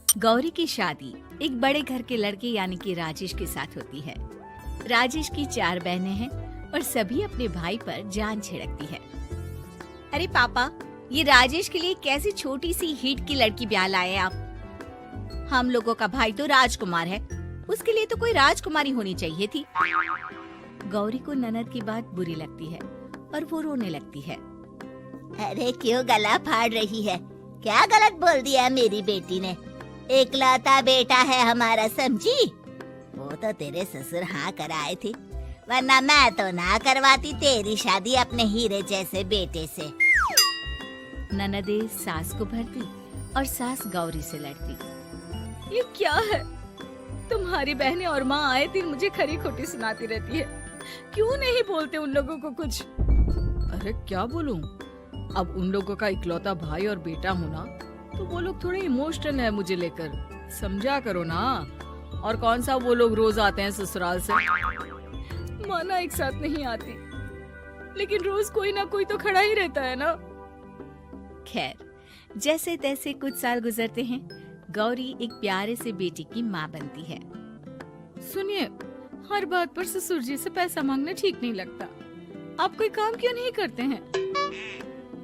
गौरी की शादी एक बड़े घर के लड़के यानी कि राजेश के साथ होती है। राजेश की 4 बहनें हैं और सभी अपने भाई पर जान छिड़कती है। अरे पापा, ये राजेश के लिए कैसी छोटी सी हिट की लड़की ब्याह लाए आप। हम लोगों का भाई तो राजकुमार है, उसके लिए तो कोई राजकुमारी होनी चाहिए थी। गौरी को ननद की बात बुरी लगती है और वो रोने लगती है। अरे क्यों गला फाड़ रही है? क्या गलत बोल दिया मेरी बेटी ने? एकलौता बेटा है हमारा, समझी? वो तो तेरे ससुर हाँ कराए थे, वरना मैं तो ना करवाती तेरी शादी अपने हीरे जैसे बेटे से। ननदे सास को भरती और सास गौरी से लड़ती। ये क्या है? तुम्हारी बहनें और माँ आए दिन मुझे खरी खोटी सुनाती रहती है। क्यों नहीं बोलते उन लोगों को कुछ? अरे क्या बोलूं? अब उन लोगों का इकलौता भाई और बेटा होना, तो वो लोग थोड़े इमोशनल है मुझे लेकर, समझा करो ना। और कौन सा वो लोग रोज आते हैं ससुराल से? माना एक साथ नहीं आती, लेकिन रोज कोई ना कोई तो खड़ा ही रहता है ना। खैर, जैसे तैसे कुछ साल गुजरते हैं। गौरी एक प्यारे से बेटी की माँ बनती है। सुनिए, हर बात पर ससुर जी से पैसा मांगना ठीक नहीं लगता। आप कोई काम क्यों नहीं करते हैं?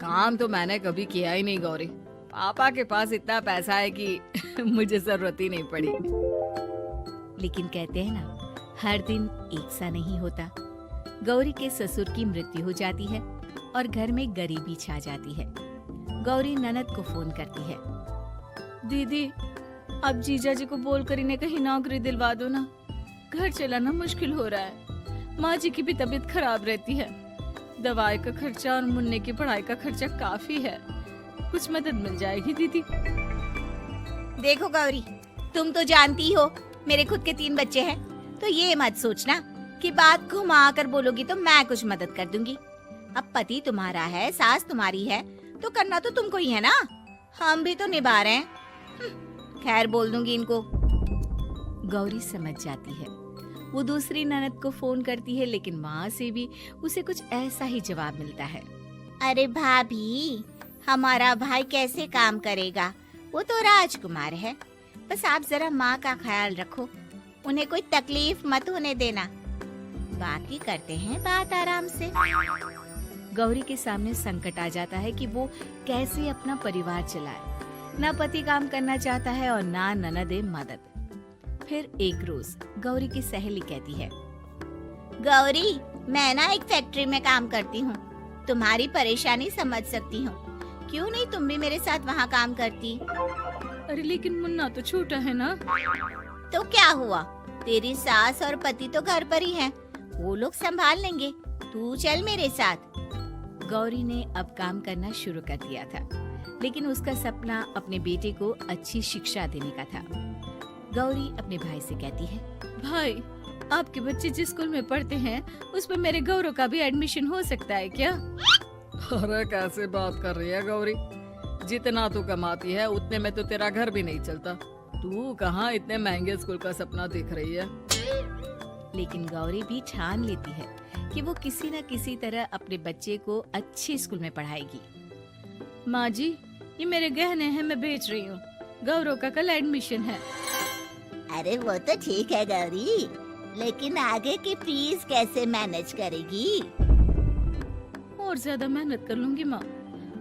काम तो मैंने कभी किया ही नहीं गौरी। पापा के पास इतना पैसा है कि मुझे जरूरत ही नहीं पड़ी। लेकिन कहते हैं ना, हर दिन एक सा नहीं होता। गौरी के ससुर की मृत्यु हो जाती है और घर में गरीबी छा जाती है। गौरी ननद को फोन करती है। दीदी, अब जीजा जी को बोलकर इन्हें कहीं नौकरी दिलवा दो ना। घर चलाना मुश्किल हो रहा है। माँ जी की भी तबीयत खराब रहती है। दवाई का खर्चा और मुन्ने की पढ़ाई का खर्चा काफी है। कुछ मदद मिल जाएगी दीदी। देखो गौरी, तुम तो जानती हो मेरे खुद के 3 बच्चे हैं, तो ये मत सोचना कि बात घुमा कर बोलोगी तो मैं कुछ मदद कर दूंगी। अब पति तुम्हारा है, सास तुम्हारी है, तो करना तो तुमको ही है ना। हम भी तो निभा रहे हैं। खैर, बोल दूंगी इनको। गौरी समझ जाती है। वो दूसरी ननद को फोन करती है, लेकिन माँ से भी उसे कुछ ऐसा ही जवाब मिलता है। अरे भाभी, हमारा भाई कैसे काम करेगा? वो तो राजकुमार है। बस आप जरा माँ का ख्याल रखो, उन्हें कोई तकलीफ मत होने देना। बाकी करते हैं बात आराम से। गौरी के सामने संकट आ जाता है कि वो कैसे अपना परिवार चलाए। ना पति काम करना चाहता है और ना ननदे मदद। फिर एक रोज गौरी की सहेली कहती है, गौरी, मैं ना एक फैक्ट्री में काम करती हूँ, तुम्हारी परेशानी समझ सकती हूँ। क्यों नहीं तुम भी मेरे साथ वहाँ काम करती? अरे लेकिन मुन्ना तो छोटा है ना। तो क्या हुआ? तेरी सास और पति तो घर पर ही हैं, वो लोग संभाल लेंगे। तू चल मेरे साथ। गौरी ने अब काम करना शुरू कर दिया था, लेकिन उसका सपना अपने बेटे को अच्छी शिक्षा देने का था। गौरी अपने भाई से कहती है, भाई, आपके बच्चे जिस स्कूल में पढ़ते हैं उस पर मेरे गौरव का भी एडमिशन हो सकता है क्या? अरे कैसे बात कर रही है गौरी? जितना तू कमाती है उतने में तो तेरा घर भी नहीं चलता। तू कहाँ इतने महंगे स्कूल का सपना देख रही है? लेकिन गौरी भी ठान लेती है कि वो किसी न किसी तरह अपने बच्चे को अच्छे स्कूल में पढ़ाएगी। माँ जी, ये मेरे गहने हैं, मैं बेच रही हूँ। गौरव का कल एडमिशन है। अरे वो तो ठीक है गौरी, लेकिन आगे की फीस कैसे मैनेज करेगी? और ज्यादा मेहनत कर लूंगी माँ।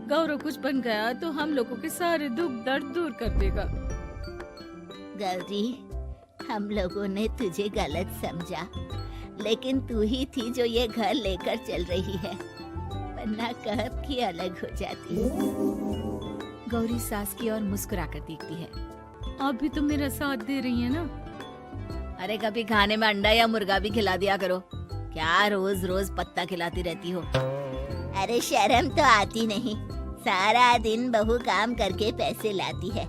गौरव कुछ बन गया तो हम लोगों के सारे दुख दर्द दूर कर देगा। गौरी, हम लोगं ने तुझे गलत समझा, लेकिन तू ही थी जो ये घर लेकर चल रही है, वरना कब की अलग हो जाती। गौरी सास की ओर मुस्कुराकर देखती है। आप भी तो मेरा साथ दे रही है ना। अरे कभी खाने में अंडा या मुर्गा भी खिला दिया करो। क्या रोज रोज पत्ता खिलाती रहती हो? अरे शर्म तो आती नहीं? सारा दिन बहू काम करके पैसे लाती है,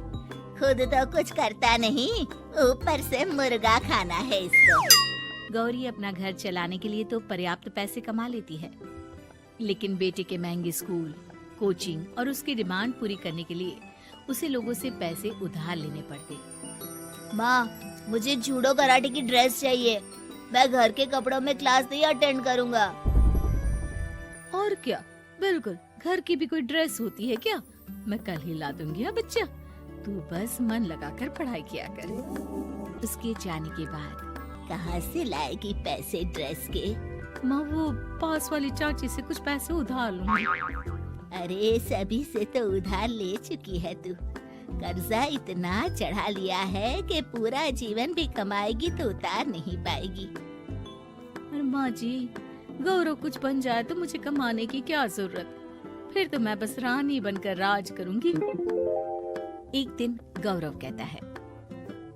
खुद तो कुछ करता नहीं, ऊपर से मुर्गा खाना है इसको। गौरी अपना घर चलाने के लिए तो पर्याप्त पैसे कमा लेती है, लेकिन बेटे के महंगे स्कूल, कोचिंग और उसकी डिमांड पूरी करने के लिए उसे लोगों से पैसे उधार लेने पड़ते। माँ, मुझे जूडो कराटे की ड्रेस चाहिए। मैं घर के कपड़ों में क्लास नहीं अटेंड करूँगा। और क्या, बिल्कुल, घर की भी कोई ड्रेस होती है क्या? मैं कल ही ला दूंगी। हाँ बच्चा, तू बस मन लगाकर पढ़ाई किया कर। उसके जाने के बाद कहाँ से लाएगी पैसे ड्रेस के? माँ वो पास वाली चाची से कुछ पैसे उधार लूंगी। अरे सभी से तो उधार ले चुकी है तू। कर्जा इतना चढ़ा लिया है कि पूरा जीवन भी कमाएगी तो उतार नहीं पाएगी। अरे माँ जी, गौरव कुछ बन जाए तो मुझे कमाने की क्या जरूरत, फिर तो मैं बस रानी बनकर राज करूंगी। एक दिन गौरव कहता है,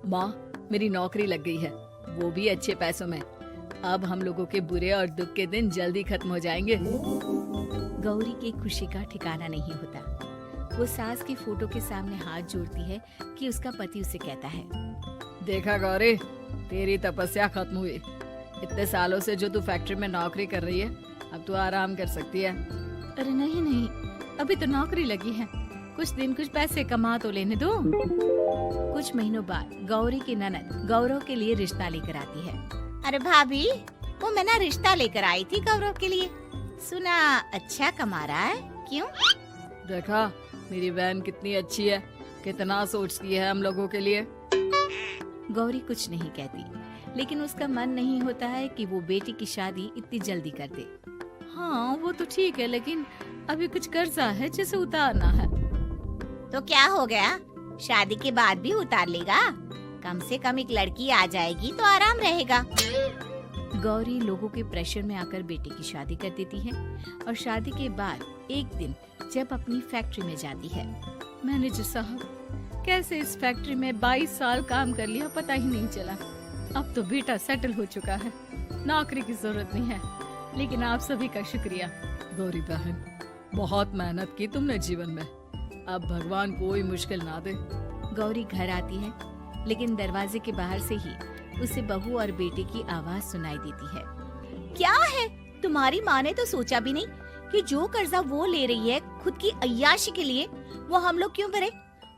माँ मेरी नौकरी लग गई है, वो भी अच्छे पैसों में। अब हम लोगों के बुरे और दुख के दिन जल्दी खत्म हो जाएंगे। गौरी की खुशी का ठिकाना नहीं होता। वो सास की फोटो के सामने हाथ जोड़ती है कि उसका पति उसे कहता है, देखा गौरी, तेरी तपस्या खत्म हुई। इतने सालों से जो तू फैक्ट्री में नौकरी कर रही है, अब तू आराम कर सकती है। अरे नहीं नहीं, अभी तो नौकरी लगी है, कुछ दिन कुछ पैसे कमा तो लेने दो। कुछ महीनों बाद गौरी की ननद गौरव के लिए रिश्ता लेकर आती है। अरे भाभी, वो मैं ना रिश्ता लेकर आई थी गौरव के लिए, सुना अच्छा कमा रहा है। क्यों? देखा मेरी बहन कितनी अच्छी है, कितना सोचती है हम लोगों के लिए। गौरी कुछ नहीं कहती, लेकिन उसका मन नहीं होता है कि वो बेटी की शादी इतनी जल्दी कर दे। हाँ वो तो ठीक है, लेकिन अभी कुछ कर्जा है जिसे उतारना है। तो क्या हो गया, शादी के बाद भी उतार लेगा। कम से कम एक लड़की आ जाएगी तो आराम रहेगा। गौरी लोगों के प्रेशर में आकर बेटे की शादी कर देती है और शादी के बाद एक दिन जब अपनी फैक्ट्री में जाती है, मैनेजर साहब, कैसे इस फैक्ट्री में 22 साल काम कर लिया पता ही नहीं चला। अब तो बेटा सेटल हो चुका है, नौकरी की जरूरत नहीं है। लेकिन आप सभी का शुक्रिया। गौरी बहन, बहुत मेहनत की तुमने जीवन में, अब भगवान कोई मुश्किल ना दे। गौरी घर आती है, लेकिन दरवाजे के बाहर से ही उसे बहू और बेटे की आवाज सुनाई देती है। क्या है, तुम्हारी माँ ने तो सोचा भी नहीं कि जो कर्जा वो ले रही है खुद की अय्याशी के लिए, वो हम लोग क्यों भरे।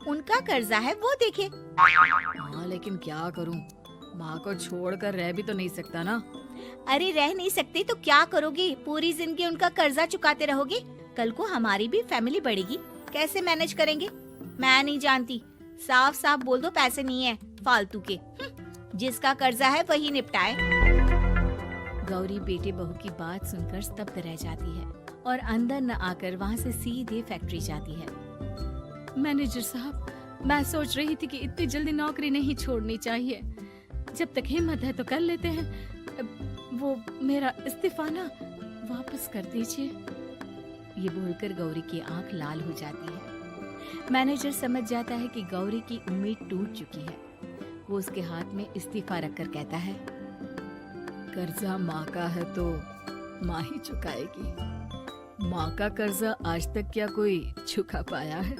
उनका कर्जा है वो देखे। हाँ लेकिन क्या करूँ, माँ को छोड़कर रह भी तो नहीं सकता ना। अरे रह नहीं सकते तो क्या करोगे, पूरी जिंदगी उनका कर्जा चुकाते रहोगे। कल को हमारी भी फैमिली बढ़ेगी, कैसे मैनेज करेंगे? मैं नहीं जानती, साफ साफ बोल दो पैसे नहीं है फालतू के। जिसका कर्जा है वही निपटाए। गौरी बेटे बहू की बात सुनकर स्तब्ध रह जाती है और अंदर न आकर वहाँ से सीधे फैक्ट्री जाती है। मैनेजर साहब, मैं सोच रही थी कि इतनी जल्दी नौकरी नहीं छोड़नी चाहिए, जब तक हिम्मत है तो कर लेते हैं। वो मेरा इस्तीफा ना वापस कर दीजिए। ये बोलकर गौरी की आंख लाल हो जाती है। मैनेजर समझ जाता है कि गौरी की उम्मीद टूट चुकी है। वो उसके हाथ में इस्तीफा रखकर कहता है, कर्जा माँ का है तो माँ ही चुकाएगी। माँ का कर्जा आज तक क्या कोई चुका पाया है?